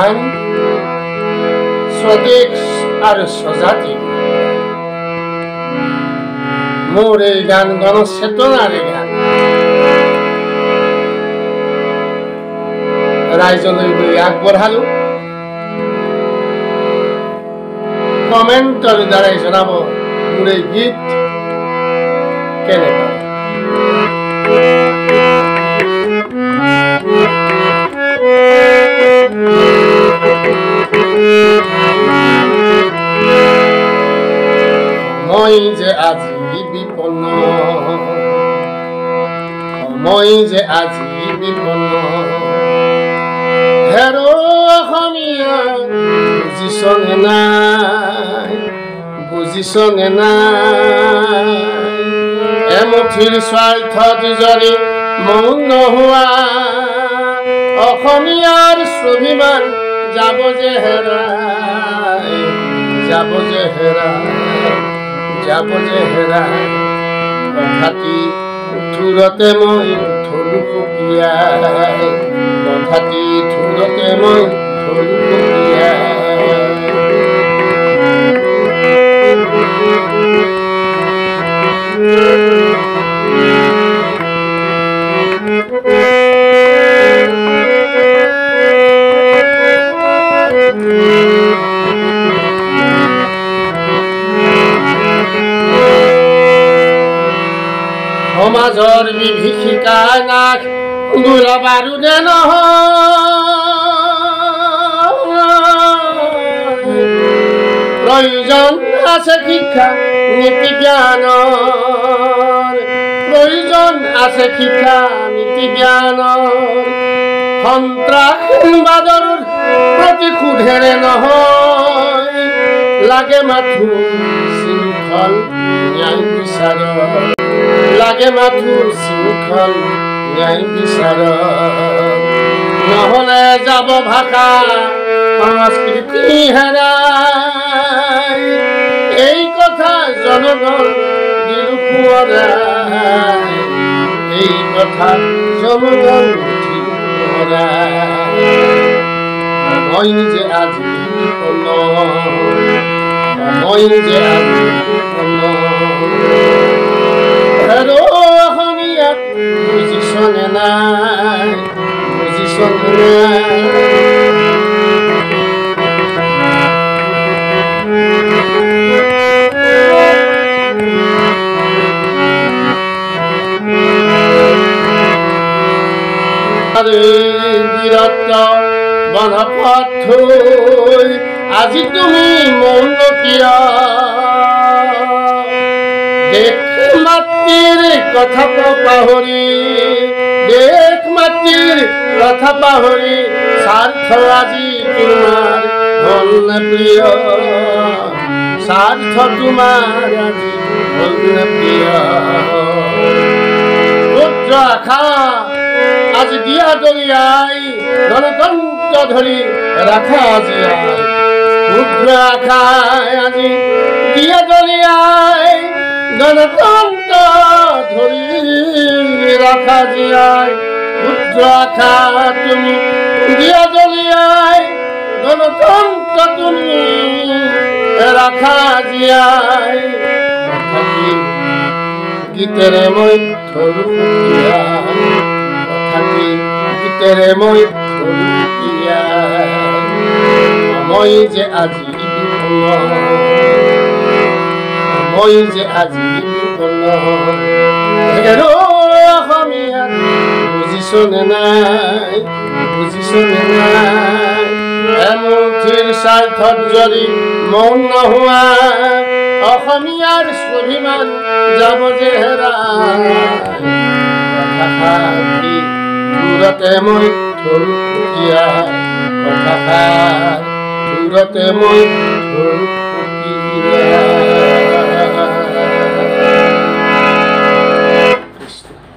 গান স্বদেশ আৰ স্বজাতি মোৰ এই গান গণচেতনাৰ গান ৰাইজলৈ গৈ আগবঢ়ালো কমেন্টৰ দ্বাৰাই জনাব মোৰ এই গীত কেনে মই যে আজি বিপন্ন মই যে আজি বিপন্ন হেৰো অসমীয়া বুজিছনে নাই বুজিছনে নাই এমুঠিৰ স্বাৰ্থত জৰি মৌন নোহোৱা অসমীয়াৰ স্বাভিমান যাব যে হেৰাই যাব যে হেৰাই যাব যে হেৰাই কথাটি থুৰতে মই থলো সুকীয়াই কথাটি থুৰতে মই থলো সুকীয়াই সমাজৰ বিভীষিকাই নাক গোলা বাৰুদে নহয় প্ৰয়োজন আছে শিক্ষা নীতি জ্ঞানৰ প্ৰয়োজন আছে শিক্ষা নীতি জ্ঞানৰ সন্ত্ৰাসবাদৰ প্ৰতিশোধেৰে নহয় লাগে মাথো শৃংখল ন্যায় বিচাৰৰ লাগে মাথো শৃংখল ন্যায় বিচাৰ নহলে যাব ভাষা সংস্কৃতি হেৰাই এই কথা জনগণ দিল সোঁৱৰাই এই কথা জনগণ দিল সোঁৱৰাই মই যে আজি বিপন্ন মই যে আজি বিপন্ন হেৰো অসমীয়াক বুজিছনে নাই বুজিছনে নাই বীৰত্ব বনপথ থৈ আজি তুমি মৌন কিয় দেশ মাতৃৰ কথা পাহৰি দেশ মাতৃৰ কথা পাহৰি স্বাৰ্থ আজি তোমাৰ হ'ল প্ৰিয় স্বাৰ্থ তোমাৰ আজি হ'ল প্ৰিয় পুত্ৰ আশা আজি দিয়া দলিয়াই গণতন্ত্ৰ ধৰি ৰাখা জীয়াই পুত্ৰ আশাই আজি দিয়া দলিয়াই গণতন্ত্ৰ ধৰি ৰাখা জীয়াই পুত্ৰ আশা তুমি দিয়া দলিয়াই গণতন্ত্ৰ তুমি ৰাখা জীয়াই কথাটি গীতেৰে মই থলো সুকীয়াই কথাটি গীতেৰে মই থলো সুকীয়াই মই যে আজি বিপন্ন মই যে আজি বিপন্ন হেৰো অসমীয়াত বুজিছনে নাই বুজিছনে নাই এমুঠিৰ স্বাৰ্থত জৰি মৌন নোহোৱা অসমীয়াৰ স্বাভিমান যাব যে হেৰাই কথাষাৰি দূৰতে মই থলো সুকীয়াই কথাষাৰ দূৰতে মই থলো সুকীয়াই